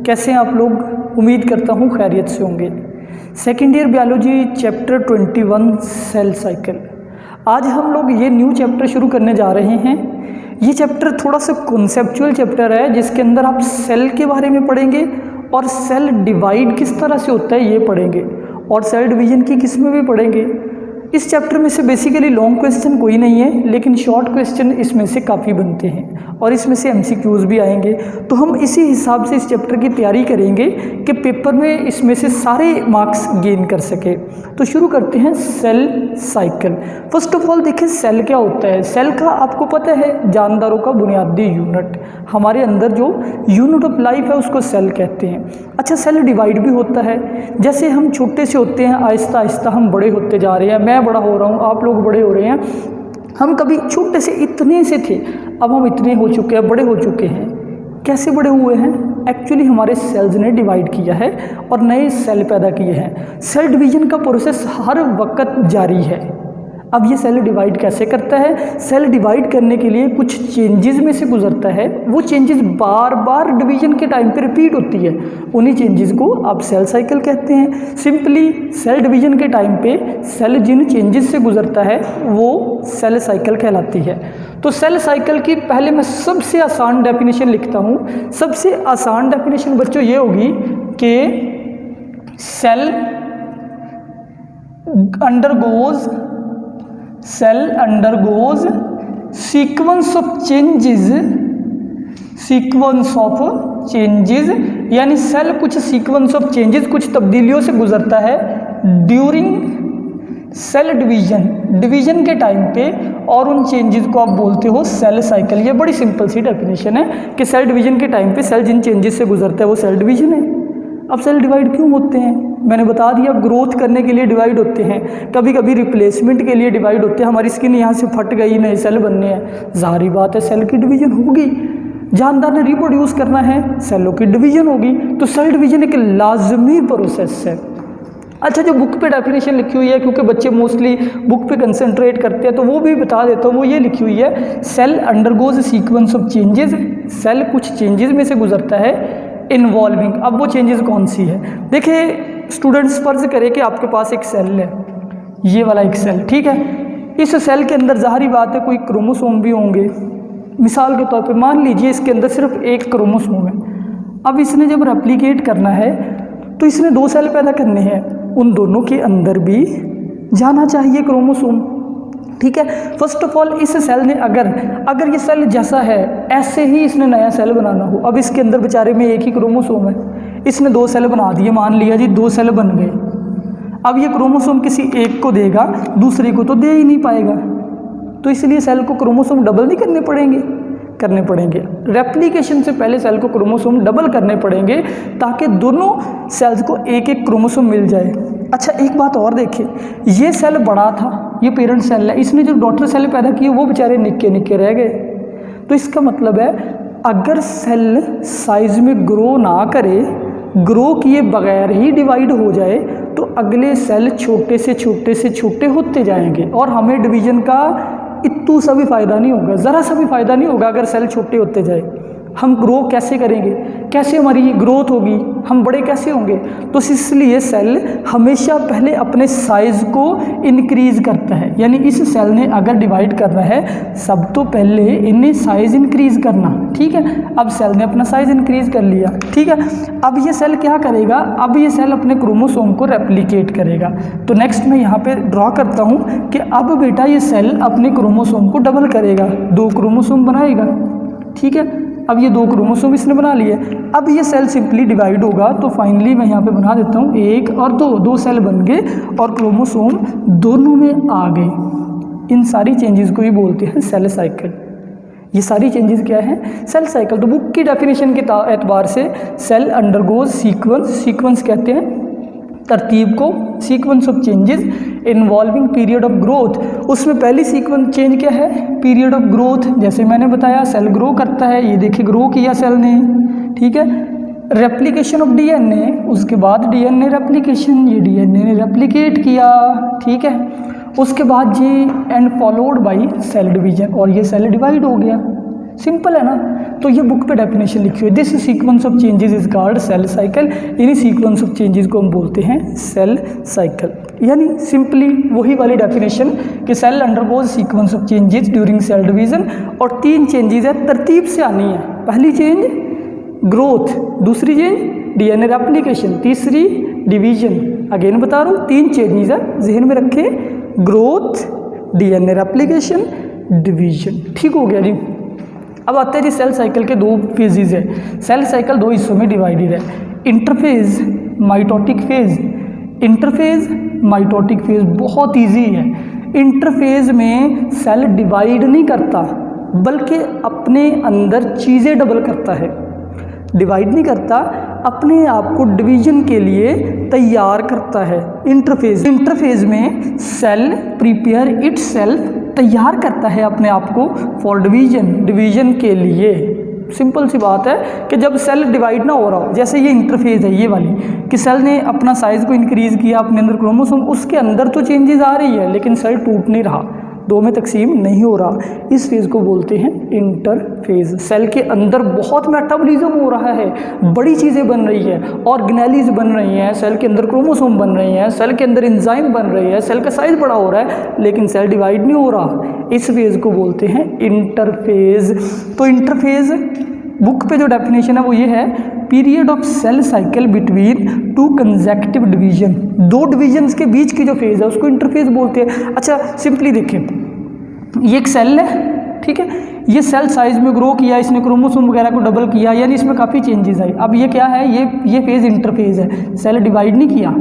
कैसे हैं आप लोग? उम्मीद करता हूँ खैरियत से होंगे। Second year biology chapter 21 cell cycle. आज हम लोग ये न्यू चैप्टर शुरू करने जा रहे हैं। ये चैप्टर थोड़ा सा कॉन्सेप्चुअल चैप्टर है, जिसके अंदर आप सेल के बारे में पढ़ेंगे और सेल डिवाइड किस तरह से होता है ये पढ़ेंगे, और सेल डिवीजन की किस्में भी पढ़ेंगे। इस चैप्टर में से बेसिकली लॉन्ग क्वेश्चन कोई नहीं है, लेकिन शॉर्ट क्वेश्चन इसमें से काफ़ी बनते हैं और इसमें से एमसीक्यूज़ भी आएंगे। तो हम इसी हिसाब से इस चैप्टर की तैयारी करेंगे कि पेपर में इसमें से सारे मार्क्स गेन कर सके। तो शुरू करते हैं cell cycle. First of all देखिए सेल क्या होता है। सेल का आपको पता है जानदारों का बुनियादी यूनिट, हमारे अंदर जो यूनिट ऑफ लाइफ है उसको सेल कहते हैं। अच्छा, सेल डिवाइड भी होता है। जैसे हम छोटे से होते हैं, आहिस्ता आहिस्ता हम बड़े होते जा रहे हैं। मैं बड़ा हो रहा हूँ, आप लोग बड़े हो रहे हैं। हम कभी छोटे से इतने से थे, अब हम इतने हो चुके हैं, बड़े हो चुके हैं। कैसे बड़े हुए हैं? एक्चुअली हमारे सेल्स ने डिवाइड किया है और नए सेल पैदा किए हैं। सेल डिवीजन का प्रोसेस हर वक्त जारी है। अब ये सेल डिवाइड कैसे करता है? सेल डिवाइड करने के लिए कुछ चेंजेस में से गुजरता है। वो चेंजेस बार बार डिवीजन के टाइम पे रिपीट होती है। उन्हीं चेंजेस को आप सेल साइकिल कहते हैं। सिंपली सेल डिवीजन के टाइम पे सेल जिन चेंजेस से गुजरता है वो सेल साइकिल कहलाती है। तो सेल साइकिल की पहले मैं सबसे आसान डेफिनेशन लिखता हूँ। सबसे आसान डेफिनेशन बच्चों ये होगी कि cell undergoes sequence of changes, यानी सेल कुछ सीक्वेंस ऑफ चेंजेस, कुछ तब्दीलियों से गुजरता है ड्यूरिंग सेल डिवीजन के टाइम पे, और उन चेंजेस को आप बोलते हो सेल साइकिल। ये बड़ी सिंपल सी डेफिनेशन है कि सेल डिवीजन के टाइम पे सेल जिन चेंजेस से गुजरता है वो सेल डिवीजन है। अब सेल डिवाइड क्यों होते हैं? मैंने बता दिया, ग्रोथ करने के लिए डिवाइड होते हैं, कभी कभी रिप्लेसमेंट के लिए डिवाइड होते हैं। हमारी स्किन यहाँ से फट गई, नए सेल बनने हैं, जाहिर बात है सेल की डिवीजन होगी। जानदार ने रिप्रोड्यूस करना है, सेलों की डिवीजन होगी। तो सेल डिवीजन एक लाजमी प्रोसेस है। अच्छा, जो बुक पे डेफिनेशन लिखी हुई है, क्योंकि बच्चे मोस्टली बुक पे कंसंट्रेट करते हैं, तो वो भी बता देता हूँ। वो ये लिखी हुई है, cell undergoes sequence of changes. Cell कुछ चेंजेस में से गुजरता है इन्वॉल्विंग। अब वो चेंजेस कौन सी है? देखिए स्टूडेंट्स, फर्ज करें कि आपके पास एक सेल है, ये वाला एक सेल, ठीक है। इस सेल के अंदर जाहिर बात है कोई क्रोमोसोम भी होंगे। मिसाल के तौर पे मान लीजिए इसके अंदर सिर्फ एक क्रोमोसोम है। अब इसने जब रेप्लिकेट करना है तो इसने 2 सेल पैदा करने हैं, उन दोनों के अंदर भी जाना चाहिए क्रोमोसोम, ठीक है। फर्स्ट ऑफ ऑल इस सेल ने अगर ये सेल जैसा है ऐसे ही इसने नया सेल बनाना हो। अब इसके अंदर बेचारे में एक ही क्रोमोसोम है, इसने 2 सेल बना दिए, मान लिया जी 2 सेल बन गए। अब ये क्रोमोसोम किसी एक को देगा, दूसरे को तो दे ही नहीं पाएगा। तो इसलिए सेल को क्रोमोसोम डबल नहीं करने पड़ेंगे। रेप्लिकेशन से पहले सेल को क्रोमोसोम डबल करने पड़ेंगे, ताकि दोनों सेल्स को एक एक क्रोमोसोम मिल जाए। अच्छा, एक बात और देखिए, ये सेल बड़ा था, ये पेरेंट सेल है, इसने जो डॉटर सेल पैदा किए वो बेचारे निक्के निक्के रह गए। तो इसका मतलब है अगर सेल साइज में ग्रो ना करे, ग्रो किए बगैर ही डिवाइड हो जाए, तो अगले सेल छोटे से छोटे होते जाएंगे और हमें डिवीजन का इतू सा भी फ़ायदा नहीं होगा, ज़रा सा भी फ़ायदा नहीं होगा अगर सेल छोटे होते जाए। हम ग्रो कैसे करेंगे? कैसे हमारी ग्रोथ होगी? हम बड़े कैसे होंगे? तो इसलिए सेल हमेशा पहले अपने साइज़ को इंक्रीज़ करता है। यानी इस सेल ने अगर डिवाइड करना है, सब तो पहले इन्हें साइज़ इंक्रीज़ करना, ठीक है। अब सेल ने अपना साइज़ इंक्रीज़ कर लिया, ठीक है। अब ये सेल क्या करेगा? अब ये सेल अपने क्रोमोसोम को रेप्लिकेट करेगा। तो नेक्स्ट मैं यहाँ पे ड्रॉ करता हूँ कि अब बेटा ये सेल अपने क्रोमोसोम को डबल करेगा, 2 क्रोमोसोम बनाएगा, ठीक है। अब ये 2 क्रोमोसोम इसने बना लिए। अब ये सेल सिंपली डिवाइड होगा, तो फाइनली मैं यहाँ पे बना देता हूँ 1 और 2 सेल बन गए और क्रोमोसोम दोनों में आ गए। इन सारी चेंजेस को ही बोलते हैं सेल साइकिल। ये सारी चेंजेस क्या है? Cell cycle. तो बुक की डेफिनेशन के एतबार से सेल अंडरगोज सीक्वेंस कहते हैं तरतीब को, sequence of changes involving period of growth. उसमें पहली सीक्वेंस चेंज क्या है? Period of growth. जैसे मैंने बताया सेल ग्रो करता है, ये देखिए ग्रो किया सेल ने, ठीक है। रेप्लिकेशन ऑफ डीएनए, उसके बाद डीएनए रेप्लिकेशन, ये डीएनए ने रेप्लिकेट किया, ठीक है। उसके बाद G and followed by cell division, और ये सेल डिवाइड हो गया। सिंपल है ना। तो ये बुक पे डेफिनेशन लिखी हुई है, this sequence of changes is called cell cycle. इन्हीं सीक्वेंस ऑफ चेंजेस को हम बोलते हैं सेल साइकिल। यानी सिंपली वही वाली डेफिनेशन कि cell undergoes sequence of changes during cell division, और 3 चेंजेस है, तरतीब से आनी है। पहली चेंज ग्रोथ, दूसरी चेंज डीएनए रेप्लिकेशन, तीसरी डिवीजन। अगेन बता रहा हूँ 3 चेंजेस है, जहन में रखें, ग्रोथ, डीएनए रेप्लिकेशन, डिवीजन। ठीक हो गया जी। अब आते हैं जी सेल साइकिल के 2 फेजेज है। सेल साइकिल 2 हिस्सों में डिवाइडेड है, interphase, mitotic phase. Interphase, mitotic phase बहुत इजी है। इंटरफेज में सेल डिवाइड नहीं करता बल्कि अपने अंदर चीज़ें डबल करता है। डिवाइड नहीं करता, अपने आप को डिवीजन के लिए तैयार करता है। इंटरफेज में सेल प्रिपेयर इटसेल्फ, तैयार करता है अपने आप को फॉर डिवीजन के लिए। सिंपल सी बात है कि जब सेल डिवाइड ना हो रहा हो, जैसे ये इंटरफेज है ये वाली, कि सेल ने अपना साइज़ को इंक्रीज़ किया, अपने अंदर क्रोमोसोम, उसके अंदर तो चेंजेस आ रही है लेकिन सेल टूट नहीं रहा, 2 में तकसीम नहीं हो रहा। इस फेज़ को बोलते हैं इंटरफेज। सेल के अंदर बहुत मेटाबॉलिज्म हो रहा है, बड़ी चीज़ें बन रही है, ऑर्गेनेलिज बन रही हैं, सेल के अंदर क्रोमोसोम बन रही हैं, सेल के अंदर एंजाइम बन रही है, सेल का साइज़ बड़ा हो रहा है लेकिन सेल डिवाइड नहीं हो रहा। इस फेज़ को बोलते हैं इंटरफेज। तो इंटरफेज बुक पे जो डेफिनेशन है वो ये है, period of cell cycle between 2 consecutive division. 2 divisions के बीच की जो फेज़ है उसको इंटरफेज बोलते हैं। अच्छा सिंपली देखें, ये एक सेल है, ठीक है, ये सेल साइज में ग्रो किया, इसने क्रोमोसोम वगैरह को डबल किया, यानी इसमें काफ़ी चेंजेस आई। अब ये क्या है, ये फेज़ इंटरफेज है। सेल डिवाइड नहीं किया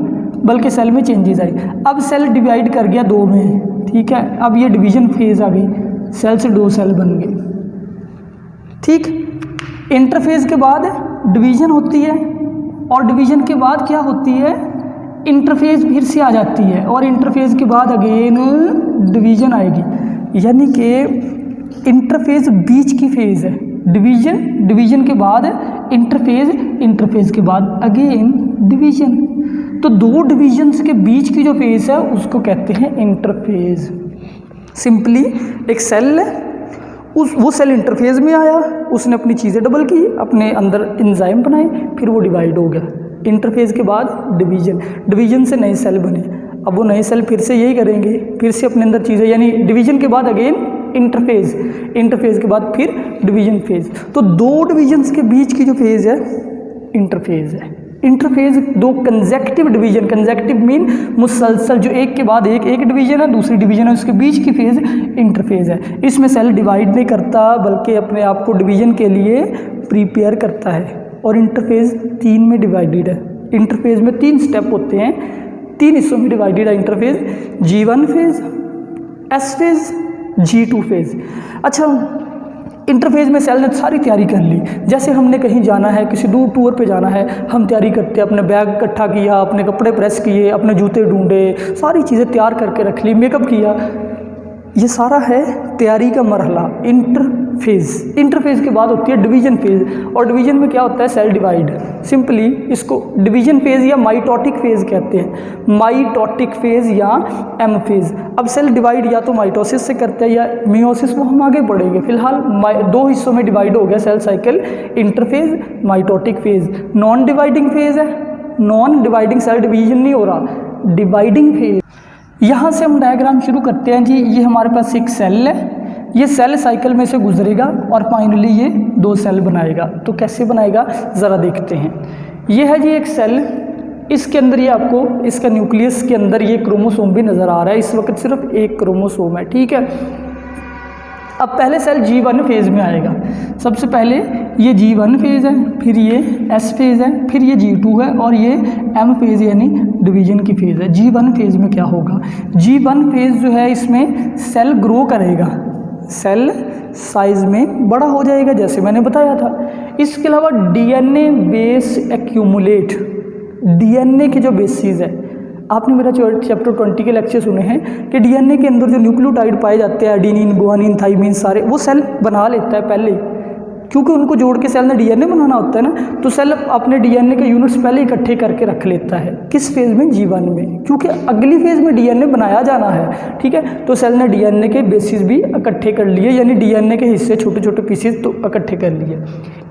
बल्कि सेल में चेंजेस आई। अब सेल डिवाइड कर गया 2 में, ठीक है, अब ये डिवीजन फेज़ आ गई, सेल से 2 सेल बन गए। ठीक, इंटरफेज के बाद डिवीजन होती है और डिवीजन के बाद क्या होती है, इंटरफेज फिर से आ जाती है और इंटरफेज के बाद अगेन डिवीजन आएगी। यानी कि इंटरफेज बीच की फेज़ है, डिवीजन के बाद इंटरफेज के बाद अगेन डिवीजन। तो 2 डिवीजन्स के बीच की जो फेज़ है उसको कहते हैं इंटरफेज। सिंपली एक सेल है, वो सेल इंटरफेज में आया, उसने अपनी चीज़ें डबल की, अपने अंदर एंजाइम बनाए, फिर वो डिवाइड हो गया। इंटरफेज के बाद डिवीजन से नए सेल बने। अब वो नए सेल फिर से यही करेंगे, फिर से अपने अंदर चीज़ें, यानी डिवीजन के बाद अगेन इंटरफेज के बाद फिर डिवीजन फेज। तो 2 डिवीजन्स के बीच की जो फेज़ है इंटरफेज है। Interphase 2 consecutive division, consecutive mean मुसलसल, जो एक के बाद एक डिवीजन है, दूसरी डिवीजन है, उसके बीच की फेज़ इंटरफेज है। इसमें सेल डिवाइड नहीं करता बल्कि अपने आप को डिवीजन के लिए प्रिपेयर करता है। और इंटरफेज 3 में डिवाइडेड है। इंटरफेज में 3 स्टेप होते हैं, 3 हिस्सों में डिवाइडेड है interphase, G1 phase, S phase, G2 phase. अच्छा, इंटरफेज में सेल ने सारी तैयारी कर ली। जैसे हमने कहीं जाना है, किसी दूर टूर पे जाना है, हम तैयारी करते हैं, अपने बैग इकट्ठा किया, अपने कपड़े प्रेस किए, अपने जूते ढूंढे, सारी चीज़ें तैयार करके रख ली, मेकअप किया। ये सारा है तैयारी का मरहला इंटरफेज के बाद होती है डिवीजन फेज। और डिवीजन में क्या होता है, सेल डिवाइड। सिंपली इसको डिवीजन फेज या माइटोटिक फेज कहते हैं, माइटोटिक फेज या एम फेज। अब सेल डिवाइड या तो माइटोसिस से करते हैं या मियोसिस, वो हम आगे बढ़ेंगे। फिलहाल 2 हिस्सों में डिवाइड हो गया cell cycle, interphase, mitotic phase. Non dividing phase है, नॉन डिवाइडिंग, सेल डिवीजन नहीं हो रहा, डिवाइडिंग फेज। यहाँ से हम डायग्राम शुरू करते हैं जी। ये हमारे पास एक सेल है, ये सेल साइकिल में से गुजरेगा और फाइनली ये 2 सेल बनाएगा। तो कैसे बनाएगा ज़रा देखते हैं। ये है जी एक सेल, इसके अंदर ये आपको इसका न्यूक्लियस के अंदर ये क्रोमोसोम भी नज़र आ रहा है। इस वक्त सिर्फ एक क्रोमोसोम है, ठीक है। अब पहले सेल G1 फेज़ में आएगा। सबसे पहले ये G1 फेज़ है, फिर ये S फेज़ है, फिर ये G2 है और ये M फेज़ यानी डिवीजन की फेज़ है। G1 फेज़ में क्या होगा, G1 फेज़ जो है इसमें सेल ग्रो करेगा, सेल साइज में बड़ा हो जाएगा जैसे मैंने बताया था। इसके अलावा DNA बेस एक्यूमुलेट, DNA के जो बेसिस है, आपने मेरा चैप्टर 20 के लेक्चर सुने हैं कि DNA के अंदर जो न्यूक्लियोटाइड पाए जाते हैं, एडेनिन, गुआनिन, थाइमिन, सारे वो सेल बना लेता है पहले। क्योंकि उनको जोड़ के सेल ने डीएनए बनाना होता है ना, तो सेल अपने डीएनए के यूनिट्स पहले इकट्ठे करके रख लेता है। किस फेज़ में? G1 में, क्योंकि अगली फेज़ में डीएनए बनाया जाना है, ठीक है। तो सेल ने डीएनए के बेसिस भी इकट्ठे कर लिए, यानी डीएनए के हिस्से छोटे छोटे पीसेस तो इकट्ठे कर लिए।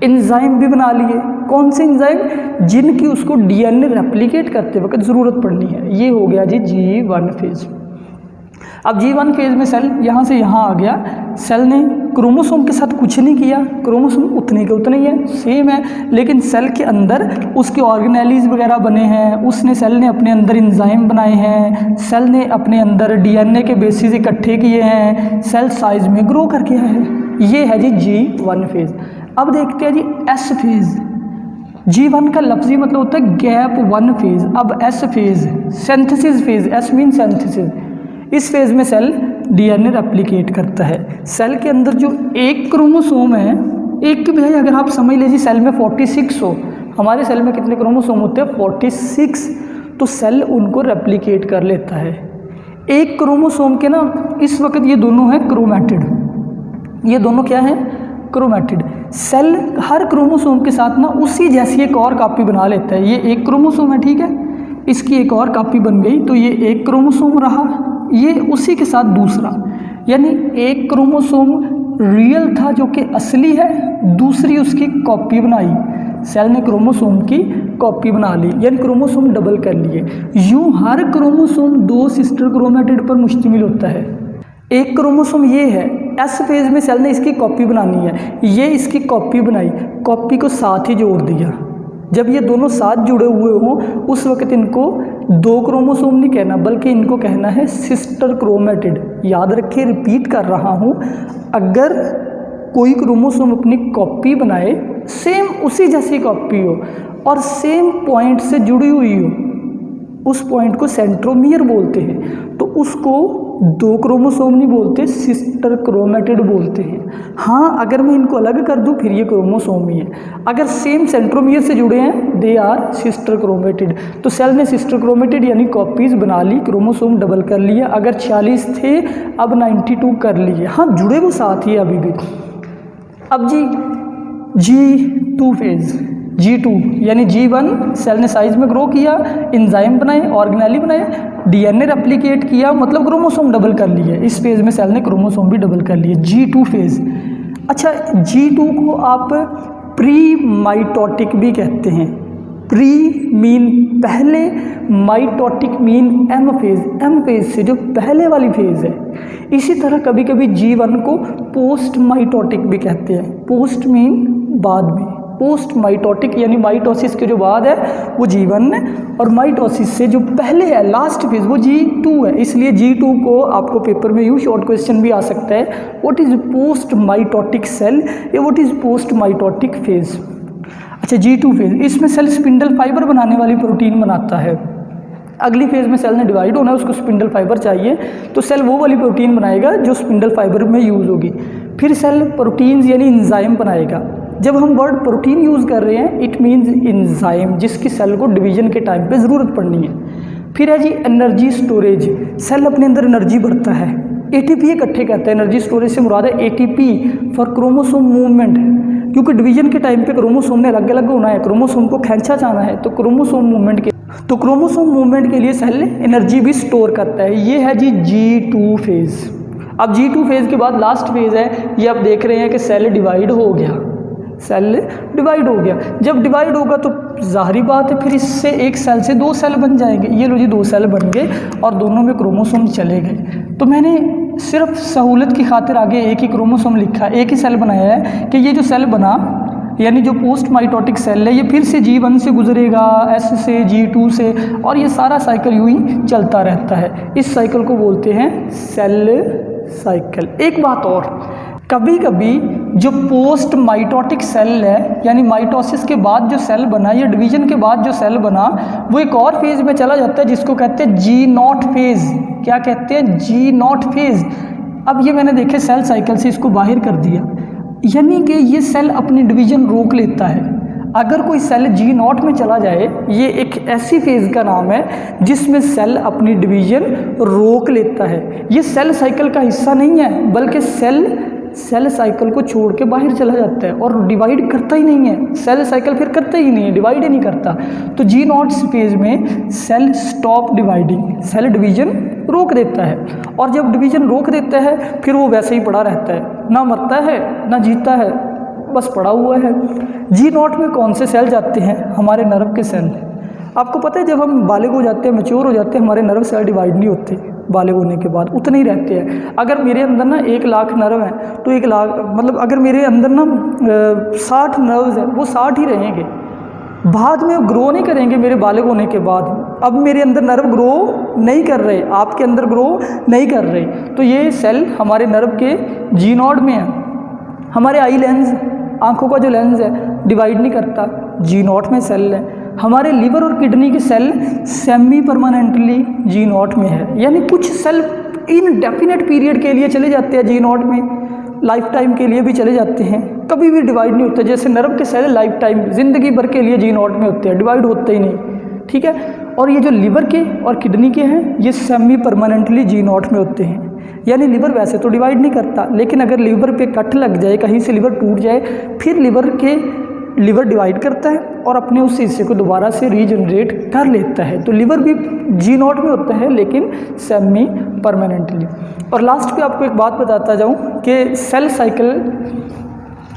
एंजाइम भी बना लिए। कौन से एंजाइम? जिनकी उसको डीएनए रेप्लिकेट करते वक्त ज़रूरत पड़नी है। ये हो गया जी G1 फेज़। अब G1 फेज़ में सेल यहाँ से यहाँ आ गया। सेल ने क्रोमोसोम के साथ कुछ नहीं किया, क्रोमोसोम उतने के उतने ही है, सेम है, लेकिन सेल के अंदर उसके ऑर्गेनेलीज वगैरह बने हैं, उसने सेल ने अपने अंदर एंजाइम बनाए हैं, सेल ने अपने अंदर डीएनए के बेसिस इकट्ठे किए हैं, सेल साइज में ग्रो करके आया है। ये है जी G1 फेज़। अब देखते हैं जी S फेज़। G1 का लफ्जी मतलब होता है गैप 1 फेज़। अब S phase synthesis phase, S mean synthesis. इस फेज़ में सेल डीएनए रेप्लिकेट करता है। सेल के अंदर जो एक क्रोमोसोम है, एक के बजाय अगर आप समझ लीजिए सेल में 46 हो, हमारे सेल में कितने क्रोमोसोम होते हैं? 46। तो सेल उनको रेप्लिकेट कर लेता है। एक क्रोमोसोम के ना इस वक्त ये दोनों हैं क्रोमैटिड, ये दोनों क्या हैं? क्रोमैटिड। सेल हर क्रोमोसोम के साथ ना उसी जैसी एक और कॉपी बना लेता है। ये एक क्रोमोसोम है, ठीक है, इसकी एक और कॉपी बन गई, तो ये एक क्रोमोसोम रहा, ये उसी के साथ दूसरा, यानी एक क्रोमोसोम रियल था जो कि असली है, दूसरी उसकी कॉपी बनाई। सेल ने क्रोमोसोम की कॉपी बना ली, यानी क्रोमोसोम डबल कर लिए। यूं हर क्रोमोसोम 2 सिस्टर क्रोमैटिड पर मुश्तमिल होता है। एक क्रोमोसोम ये है, एस फेज़ में सेल ने इसकी कॉपी बनानी है, ये इसकी कॉपी बनाई, कॉपी को साथ ही जोड़ दिया। जब ये दोनों साथ जुड़े हुए हों उस वक्त इनको 2 क्रोमोसोम नहीं कहना, बल्कि इनको कहना है सिस्टर क्रोमैटिड। याद रखिए, रिपीट कर रहा हूँ, अगर कोई क्रोमोसोम अपनी कॉपी बनाए, सेम उसी जैसी कॉपी हो और सेम पॉइंट से जुड़ी हुई हो, उस पॉइंट को सेंट्रोमियर बोलते हैं। तो उसको 2 क्रोमोसोम नहीं बोलते, सिस्टर क्रोमैटिड बोलते हैं। हाँ, अगर मैं इनको अलग कर दूं फिर ये क्रोमोसोम ही है। अगर सेम सेंट्रोमियर से जुड़े हैं, दे आर सिस्टर क्रोमैटिड। तो सेल ने सिस्टर क्रोमैटिड यानी कॉपीज़ बना ली, क्रोमोसोम डबल कर लिया। अगर 40 थे अब 92 कर लिए। हाँ, जुड़े वो साथ ही अभी भी। अब जी G2 फेज़। G2 यानी G1 सेल ने साइज में ग्रो किया, एंजाइम बनाए, ऑर्गेनेली बनाए, डीएनए रेप्लिकेट किया, मतलब क्रोमोसोम डबल कर लिए। इस फेज़ में सेल ने क्रोमोसोम भी डबल कर लिए, G2 फेज़। अच्छा, G2 को आप प्री माइटोटिक भी कहते हैं। प्री मीन पहले, mitotic mean M phase, M phase से जो पहले वाली फेज़ है। इसी तरह कभी कभी G1 को पोस्ट माइटोटिक भी कहते हैं। पोस्ट मीन बाद में, पोस्ट माइटोटिक यानी माइटोसिस के जो बाद है वो G1 है, और माइटोसिस से जो पहले है लास्ट फेज़ वो G2 है। इसलिए G2 को आपको पेपर में यूँ शॉर्ट क्वेश्चन भी आ सकता है, what is post mitotic cell या what is post mitotic phase. अच्छा, G2 फेज़, इसमें सेल स्पिंडल फाइबर बनाने वाली प्रोटीन बनाता है। अगली फेज़ में सेल ने डिवाइड होना है, उसको स्पिंडल फाइबर चाहिए, तो सेल वो वाली प्रोटीन बनाएगा जो स्पिंडल फाइबर में यूज़ होगी। फिर सेल प्रोटीन्स यानी एंजाइम बनाएगा। जब हम वर्ड प्रोटीन यूज़ कर रहे हैं, इट मीन्स एंजाइम, जिसकी सेल को डिवीजन के टाइम पे ज़रूरत पड़नी है। फिर है जी एनर्जी स्टोरेज। सेल अपने अंदर एनर्जी भरता है, एटीपी इकट्ठे करता है। एनर्जी स्टोरेज से मुराद है एटीपी फॉर क्रोमोसोम मूवमेंट, क्योंकि डिवीजन के टाइम पे क्रोमोसोम ने अलग अलग होना है, क्रोमोसोम को खींचा जाना है, तो क्रोमोसोम मूवमेंट के लिए सेल एनर्जी भी स्टोर करता है। ये है जी G2 फेज़। अब G2 फेज़ के बाद लास्ट फेज़ है, ये आप देख रहे हैं कि सेल डिवाइड हो गया। सेल डिवाइड हो गया, जब डिवाइड होगा तो ज़ाहिरी बात है फिर इससे एक सेल से 2 सेल बन जाएंगे। ये लो जी 2 सेल बन गए और दोनों में क्रोमोसोम चले गए। तो मैंने सिर्फ सहूलत की खातिर आगे एक ही क्रोमोसोम लिखा, एक ही सेल बनाया है कि ये जो सेल बना यानी जो पोस्ट माइटोटिक सेल है ये फिर से G1 से गुजरेगा, S से G2 से, और ये सारा साइकिल यूँ ही चलता रहता है। इस साइकिल को बोलते हैं सेल साइकिल। एक बात और, कभी कभी जो पोस्ट माइटोटिक सेल है यानी माइटोसिस के बाद जो सेल बना या डिवीजन के बाद जो सेल बना वो एक और फेज़ में चला जाता है जिसको कहते हैं G0 फेज़। क्या कहते हैं? G0 phase. अब ये मैंने देखे सेल साइकिल से इसको बाहर कर दिया, यानी कि ये सेल अपनी डिवीजन रोक लेता है। अगर कोई सेल G0 में चला जाए, ये एक ऐसी फेज़ का नाम है जिसमें सेल अपनी डिवीजन रोक लेता है। ये सेल साइकिल का हिस्सा नहीं है, बल्कि सेल सेल साइकिल को छोड़ के बाहर चला जाता है और डिवाइड करता ही नहीं है। सेल साइकिल फिर करता ही नहीं है, डिवाइड ही नहीं करता। तो जी नॉट फेज में cell stop dividing, cell division रोक देता है। और जब डिवीजन रोक देता है फिर वो वैसे ही पड़ा रहता है, ना मरता है ना जीता है, बस पड़ा हुआ है। जी नॉट में कौन से सेल जाते हैं? हमारे नर्व के सेल। आपको पता है जब हम बालिग हो जाते हैं, मैच्योर हो जाते हैं, हमारे नर्व सेल डिवाइड नहीं होते, बालिग होने के बाद उतने ही रहते हैं। अगर मेरे अंदर ना 1 लाख नर्व हैं तो 1 लाख मतलब अगर मेरे अंदर ना 60 नर्व्स हैं वो 60 ही रहेंगे, बाद में ग्रो नहीं करेंगे मेरे बालिग होने के बाद। अब मेरे अंदर नर्व ग्रो नहीं कर रहे, आपके अंदर ग्रो नहीं कर रहे, तो ये सेल हमारे नर्व के जी नॉड में है। हमारे आई लेंस, आँखों का जो लेंस है डिवाइड नहीं करता, जी नॉट में सेल है। हमारे लिवर और किडनी के cell semi permanently G nought में है, यानी कुछ सेल इनडेफिनेट पीरियड के लिए चले जाते हैं जी नॉट में, लाइफ टाइम के लिए भी चले जाते हैं, कभी भी डिवाइड नहीं होता। जैसे नर्व के सेल लाइफ टाइम ज़िंदगी भर के लिए जी नॉट में होते हैं, डिवाइड होते ही नहीं, ठीक है। और ये जो लिवर के और किडनी के हैं ये सेमी परमानेंटली जी नॉट में होते हैं, यानी लिवर वैसे तो डिवाइड नहीं करता, लेकिन अगर लिवर पे कट लग जाए, कहीं से लिवर टूट जाए, फिर लिवर डिवाइड करता है और अपने उस हिस्से को दोबारा से रीजनरेट कर लेता है। तो लिवर भी जी नॉट में होता है लेकिन सेमी परमानेंटली। और लास्ट पे आपको एक बात बताता जाऊं कि सेल साइकिल,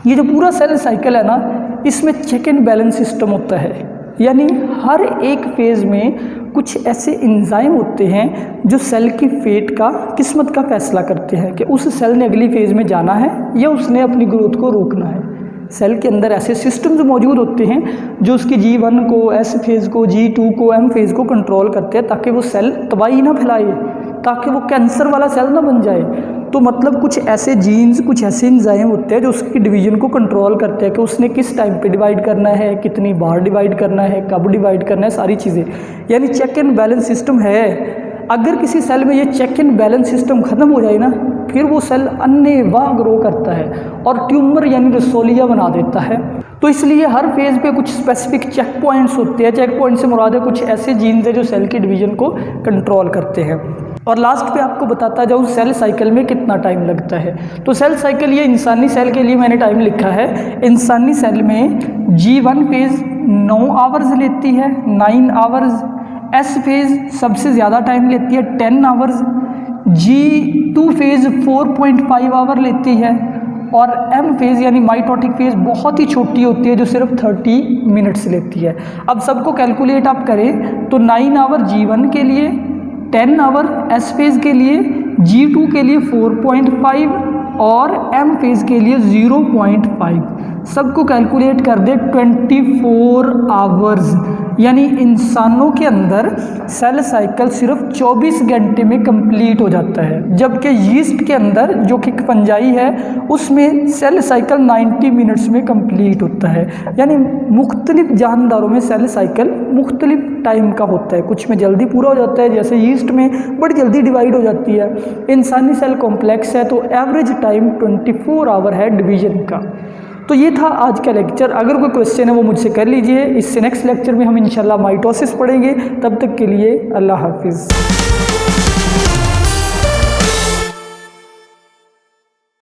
ये जो पूरा सेल साइकिल है ना, इसमें चेक एंड बैलेंस सिस्टम होता है, यानी हर एक फेज़ में कुछ ऐसे एंजाइम होते हैं जो सेल की फेट का, किस्मत का फैसला करते हैं कि उस सेल ने अगली फेज़ में जाना है या उसने अपनी ग्रोथ को रोकना है। सेल के अंदर ऐसे सिस्टम्स मौजूद होते हैं जो उसकी G1 को, S फेज़ को, G2 को, M फेज़ को कंट्रोल करते हैं ताकि वो सेल तबाही ना फैलाए, ताकि वो कैंसर वाला सेल ना बन जाए। तो मतलब कुछ ऐसे जीन्स, कुछ ऐसे एंजाइम होते हैं जो उसकी डिवीजन को कंट्रोल करते हैं कि उसने किस टाइम पे डिवाइड करना है, कितनी बार डिवाइड करना है, कब डिवाइड करना है, सारी चीज़ें, यानी चेक एंड बैलेंस सिस्टम है। अगर किसी सेल में ये चेक एंड बैलेंस सिस्टम ख़त्म हो जाए ना, फिर वो सेल अन्येवाह ग्रो करता है और ट्यूमर यानी रसोलिया बना देता है। तो इसलिए हर फेज़ पे कुछ स्पेसिफिक चेक पॉइंट्स होते हैं। चेक पॉइंट से मुराद है कुछ ऐसे जीन्स हैं जो सेल की डिवीजन को कंट्रोल करते हैं। और लास्ट पे आपको बताता जाऊँ सेल साइकिल में कितना टाइम लगता है। तो सेल साइकिल, ये इंसानी सेल के लिए मैंने टाइम लिखा है। इंसानी सेल में G1 फेज़ 9 आवर्स लेती है, 9 आवर्स। S फेज़ सबसे ज़्यादा टाइम लेती है, 10 आवर्स। G2 फेज़ 4.5 आवर लेती है। और M फेज़ यानी माइटोटिक फेज़ बहुत ही छोटी होती है जो सिर्फ 30 मिनट्स लेती है। अब सबको कैलकुलेट आप करें तो 9 आवर G1 के लिए, 10 आवर S फेज़ के लिए, G2 के लिए 4.5 और M फेज़ के लिए 0.5। सबको कैलकुलेट कर दे 24 आवर्स, यानी इंसानों के अंदर सेल साइकिल सिर्फ 24 घंटे में कंप्लीट हो जाता है, जबकि यीस्ट के अंदर जो कि फंजाई है उसमें सेल साइकिल 90 मिनट्स में कंप्लीट होता है। यानी मुख्तलिफ जानदारों में सेल साइकिल मुख्तलिफ टाइम का होता है, कुछ में जल्दी पूरा हो जाता है, जैसे यीस्ट में बड़ी जल्दी डिवाइड हो जाती है। इंसानी सेल कॉम्प्लेक्स है तो एवरेज टाइम 24 आवर है डिवीजन का। तो ये था आज का लेक्चर। अगर कोई क्वेश्चन है वो मुझसे कर लीजिए। इससे नेक्स्ट लेक्चर में हम इंशाल्लाह माइटोसिस पढ़ेंगे। तब तक के लिए अल्लाह हाफिज़।